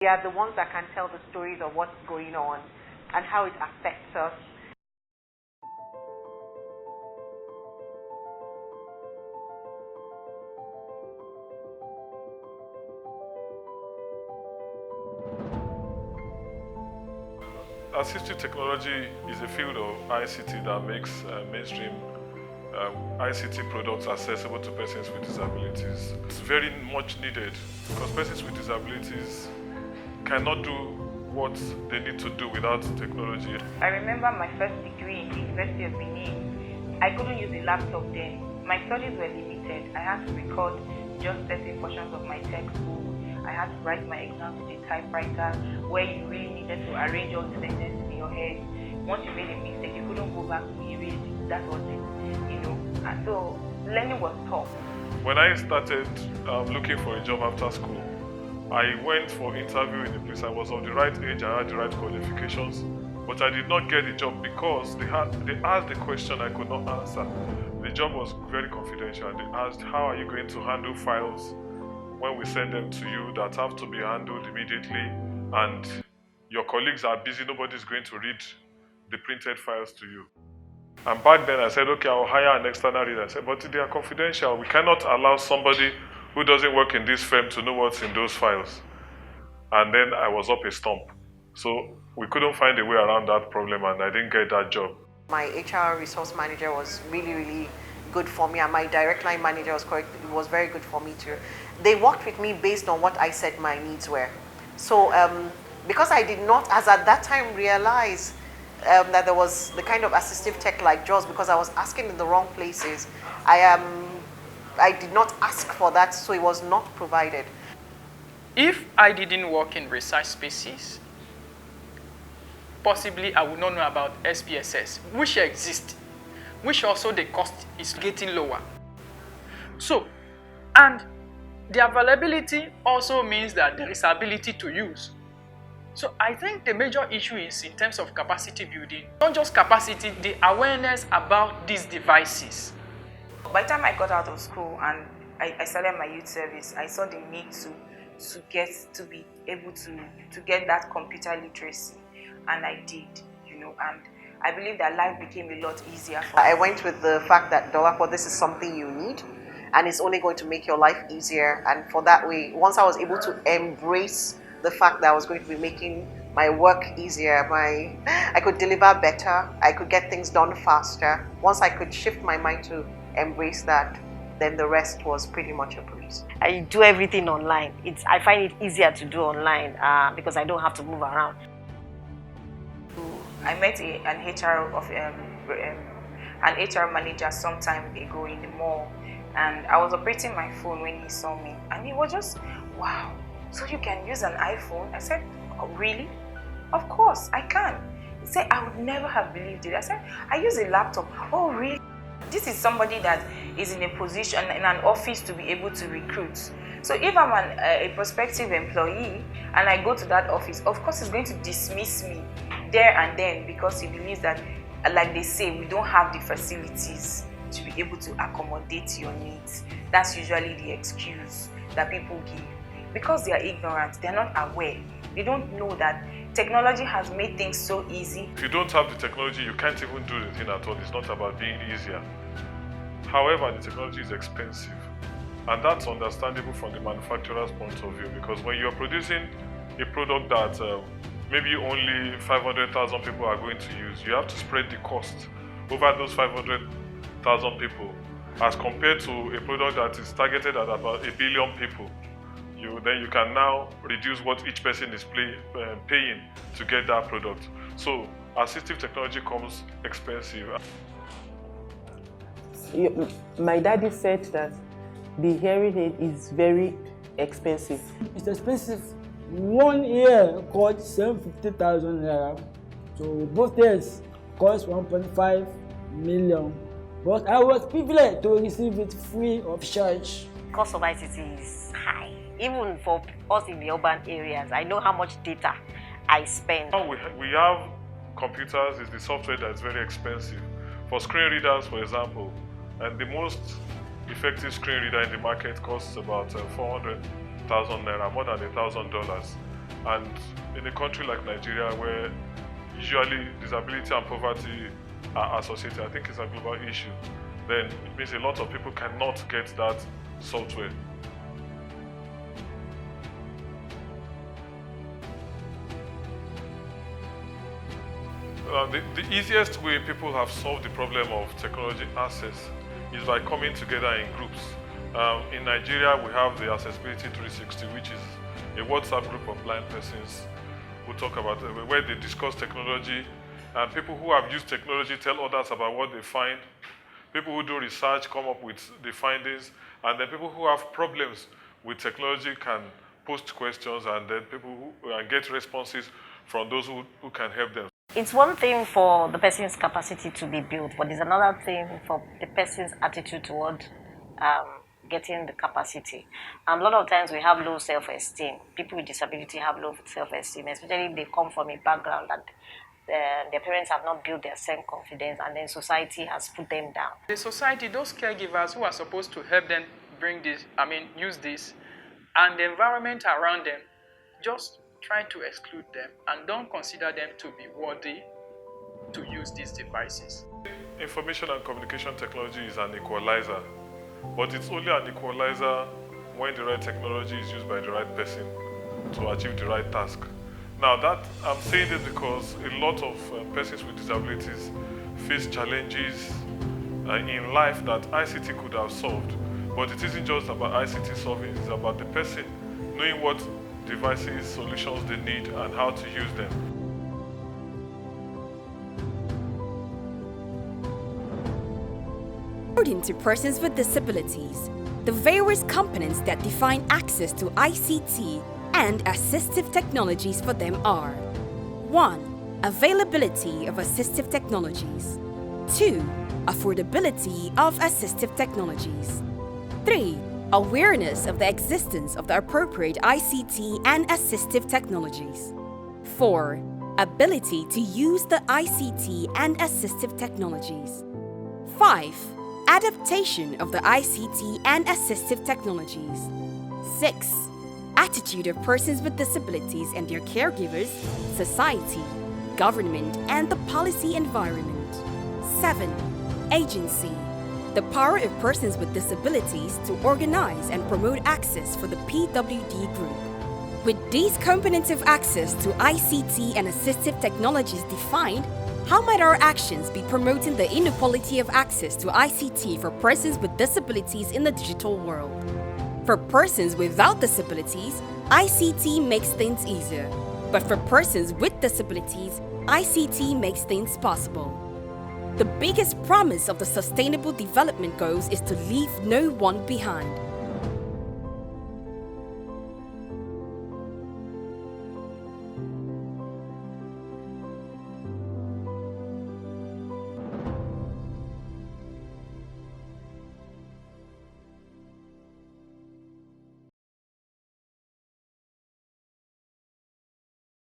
They are the ones that can tell the stories of what's going on and how it affects us. Assistive technology is a field of ICT that makes mainstream ICT products accessible to persons with disabilities. It's very much needed because persons with disabilities cannot do what they need to do without technology. I remember my first degree in the University of Benin. I couldn't use a laptop then. My studies were limited. I had to record just certain portions of my textbook. I had to write my exams with a typewriter where you really needed to arrange all the sentences in your head. Once you made a mistake, you couldn't go back to erase it. That was it, you know. And so learning was tough. When I started looking for a job after school, I went for interview in the place. I was of the right age, I had the right qualifications, but I did not get the job because they asked a question I could not answer. The job was very confidential. They asked, how are you going to handle files when we send them to you that have to be handled immediately and your colleagues are busy, nobody's going to read the printed files to you. And back then I said, okay, I'll hire an external reader. I said, but they are confidential. We cannot allow somebody who doesn't work in this firm to know what's in those files. And then I was up a stump. So we couldn't find a way around that problem and I didn't get that job. My HR resource manager was really good for me, and my direct line manager was very good for me too. They worked with me based on what I said my needs were. So because I did not, as at that time, realize that there was the kind of assistive tech like JAWS, because I was asking in the wrong places. I did not ask for that, so it was not provided. If I didn't work in research spaces, possibly I would not know about SPSS, which exists, which also the cost is getting lower. So, and the availability also means that there is ability to use. So I think the major issue is in terms of capacity building. Not just capacity, the awareness about these devices. By the time I got out of school and I started my youth service, I saw the need to be able to get that computer literacy, and I did, you know, and I believe that life became a lot easier for me. I went with the fact that, Dolapo, this is something you need, and it's only going to make your life easier. And for that way, once I was able to embrace the fact that I was going to be making my work easier, I could deliver better, I could get things done faster. Once I could shift my mind to embrace that, then the rest was pretty much a breeze. I do everything online. I find it easier to do online because I don't have to move around. I met an HR manager some time ago in the mall, and I was operating my phone when he saw me, and he was just, wow, so you can use an iPhone? I said, oh, really? Of course, I can. He said, I would never have believed it. I said, I use a laptop. Oh, really? This is somebody that is in a position, in an office, to be able to recruit. So if I'm a prospective employee and I go to that office, of course he's going to dismiss me there and then because he believes that, like they say, we don't have the facilities to be able to accommodate your needs. That's usually the excuse that people give. Because they are ignorant, they're not aware. They don't know that technology has made things so easy. If you don't have the technology, you can't even do the thing at all. It's not about being easier. However, the technology is expensive. And that's understandable from the manufacturer's point of view, because when you're producing a product that maybe only 500,000 people are going to use, you have to spread the cost over those 500,000 people as compared to a product that is targeted at about 1 billion people. Then you can now reduce what each person is paying to get that product. So assistive technology comes expensive. My daddy said that the hearing aid is very expensive. It's expensive. 1 year costs 750,000 naira. So both years cost 1.5 million. But I was privileged to receive it free of charge. Cost of ICT is high. Even for us in the urban areas, I know how much data I spend. We have computers, is the software that's very expensive. For screen readers, for example, and the most effective screen reader in the market costs about 400,000 naira, more than $1,000. And in a country like Nigeria, where usually disability and poverty are associated, I think it's a global issue, then it means a lot of people cannot get that software. The easiest way people have solved the problem of technology access is by coming together in groups. In Nigeria, we have the Accessibility 360, which is a WhatsApp group of blind persons who talk about where they discuss technology, and people who have used technology tell others about what they find. People who do research come up with the findings, and then people who have problems with technology can post questions, and then people who get responses from those who can help them. It's one thing for the person's capacity to be built, but it's another thing for the person's attitude toward getting the capacity. A lot of times we have low self-esteem. People with disability have low self-esteem, especially if they come from a background that their parents have not built their self-confidence, and then society has put them down. The society, those caregivers who are supposed to help them use this, and the environment around them, just try to exclude them and don't consider them to be worthy to use these devices. Information and communication technology is an equalizer, but it's only an equalizer when the right technology is used by the right person to achieve the right task. Now that I'm saying this because a lot of persons with disabilities face challenges in life that ICT could have solved. But it isn't just about ICT solving, it's about the person knowing what devices, solutions they need and how to use them. According to persons with disabilities, the various components that define access to ICT and assistive technologies for them are: 1. Availability of assistive technologies. 2. Affordability of assistive technologies. 3. Awareness of the existence of the appropriate ICT and assistive technologies. 4. Ability to use the ICT and assistive technologies. 5. Adaptation of the ICT and assistive technologies. 6. Attitude of persons with disabilities and their caregivers, society, government, and the policy environment. 7. Agency. The power of persons with disabilities to organize and promote access for the PWD group. With these components of access to ICT and assistive technologies defined, how might our actions be promoting the inequality of access to ICT for persons with disabilities in the digital world? For persons without disabilities, ICT makes things easier. But for persons with disabilities, ICT makes things possible. The biggest promise of the Sustainable Development Goals is to leave no one behind.